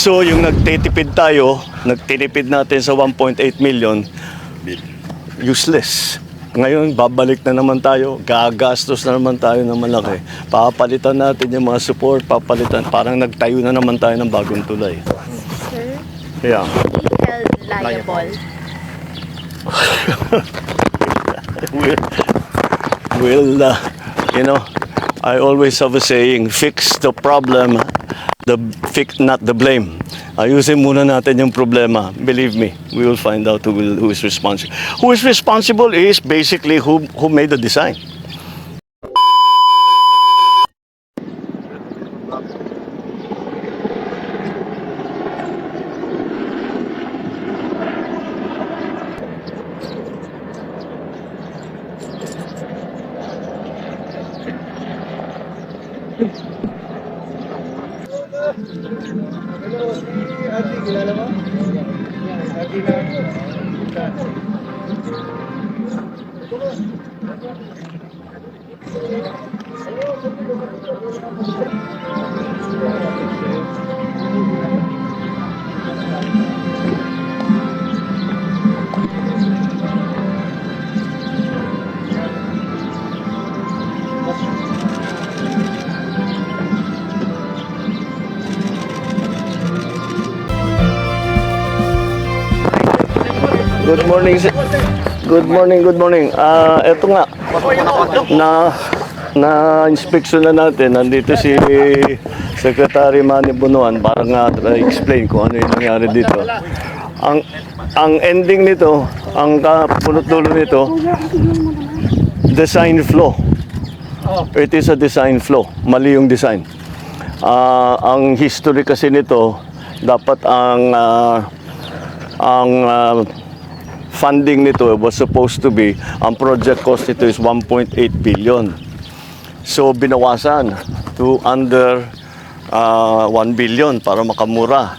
So yung nagtitipid tayo, nagtinipid natin sa 1.8 million, useless. Ngayon, babalik na naman tayo, gagastos na naman tayo ng malaki. Papalitan natin yung mga support, papalitan. Parang nagtayo na naman tayo ng bagong tulay. Sir, Yeah. be held liable. You know, I always have a saying, fix the problem, not the blame. Ayusin muna natin yung problema. Believe me, we will find out who is responsible. Who is responsible is basically who made the design. Hello, si Ate, kilala mo? Ate na ako. Good morning, sir. Good morning. Eto nga, na-inspection na natin. Nandito si Secretary Manny Bunuan para nga explain kung ano yung nangyari dito. Ang ending nito, ang punot-dulo nito, design flaw. It is a design flaw. Mali yung design. Ang history kasi nito, dapat ang funding nito was supposed to be, ang project cost nito is 1.8 billion. So binawasan to under 1 billion para makamura.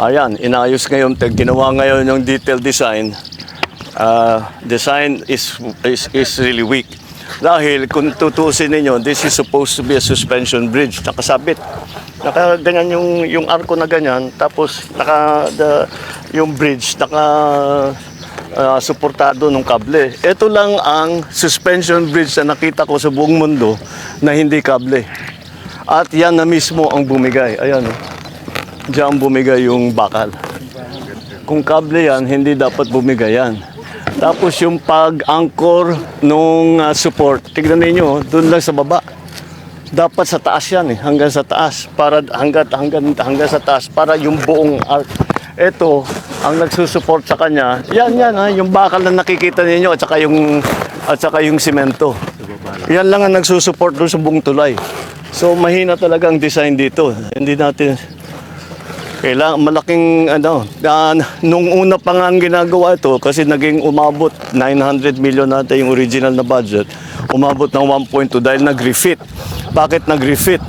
Ayan, inayos ngayon, ginawa ngayon yung detailed design. Design is really weak. Dahil kung tutusin ninyo, this is supposed to be a suspension bridge, nakasabit. Nakaganyan yung arko na ganyan, tapos yung bridge suportado ng kable. Ito lang ang suspension bridge na nakita ko sa buong mundo na hindi kable. At yan na mismo ang bumigay. Ayan, diyan bumigay yung bakal. Kung kable yan, hindi dapat bumigay yan. Tapos yung pag-anchor nung support, tignan niyo, doon lang sa baba. Dapat sa taas yan hanggang sa taas para hanggang sa taas para yung buong arc. Ito ang nagsusupport sa kanya. Yan yung bakal na nakikita niyo at saka yung semento. Yan lang ang nagsusupport doon sa buong tulay. So mahina talaga ang design dito. Hindi natin kailangan malaking nung una pa nga ang ginagawa ito kasi naging umabot 900 million natin yung original na budget. Umabot ng 1.2 dahil nag-refit. Bakit nag-refit?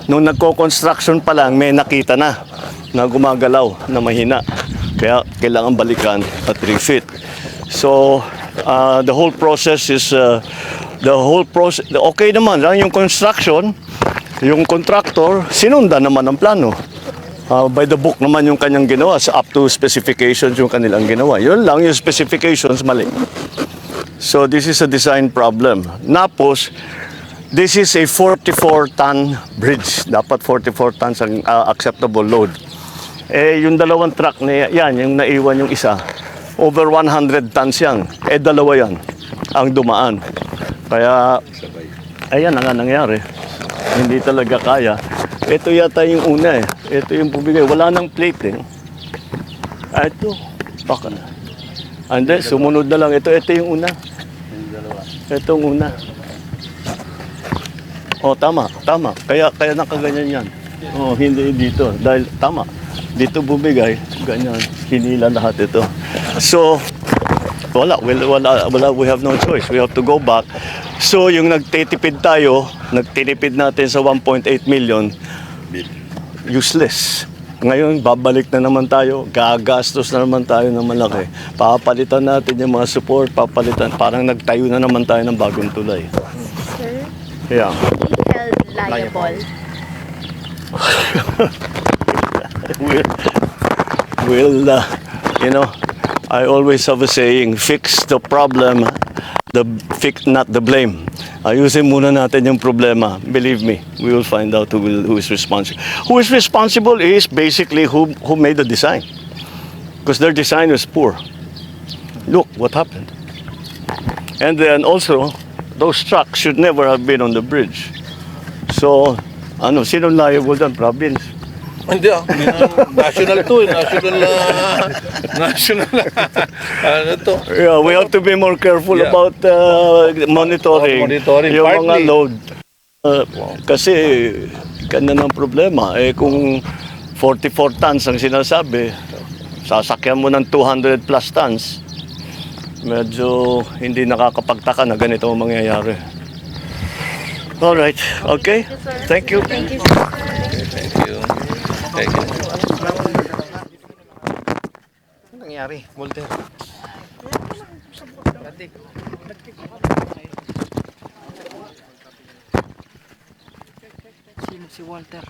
Nung nagko-construction pa lang may nakita na gumagalaw na mahina. Kaya kailangan balikan at refit. So the whole process is okay naman yung construction, yung contractor sinundan naman ang plano. By the book naman yung kanyang ginawa, up to specifications yung kanilang ginawa. Yun lang, yung specifications mali. So this is a design problem. Napos, this is a 44-ton bridge. Dapat 44 tons ang acceptable load. Yung dalawang truck na yan, yung naiwan yung isa, over 100 tons yan. Dalawa yan ang dumaan. Kaya, ayan ang nangyari. Hindi talaga kaya. Ito yata yung una Ito yung bumigay. Wala nang plate Ito. Baka na. And then, sumunod na lang. Ito yung una. Ito yung una. Tama. Kaya nakaganyan yan. Hindi dito. Dahil tama. Dito bumigay. Ganyan. Hinila lahat ito. So, wala. We have no choice. We have to go back. So, yung nagtitipid natin sa 1.8 million, useless. Ngayon, babalik na naman tayo, gagastos na naman tayo ng malaki. Papalitan natin yung mga support, parang nagtayo na naman tayo ng bagong tulay. Sir, Yeah. be held liable. you know, I always have a saying, fix the problem, not the blame. Ayusin muna natin yung problema. Believe me, we will find out who is responsible. Who is responsible is basically who made the design. Because their design was poor. Look what happened. And then also, those trucks should never have been on the bridge. So, sino liable dyan? Province. Hindi national to national ano to. Yeah, we have to be more careful Yeah. about monitoring, Monitoring, yung mga partly. load. Kasi, kanya ng problema. Kung 44 tons ang sinasabi, sasakyan mo ng 200 plus tons, medyo hindi nakakapagtaka na ganito ang mangyayari. Alright, okay. Thank you. Thank you, sir. Thank you. Thank you. Ano nangyari? Volter. Si Walter.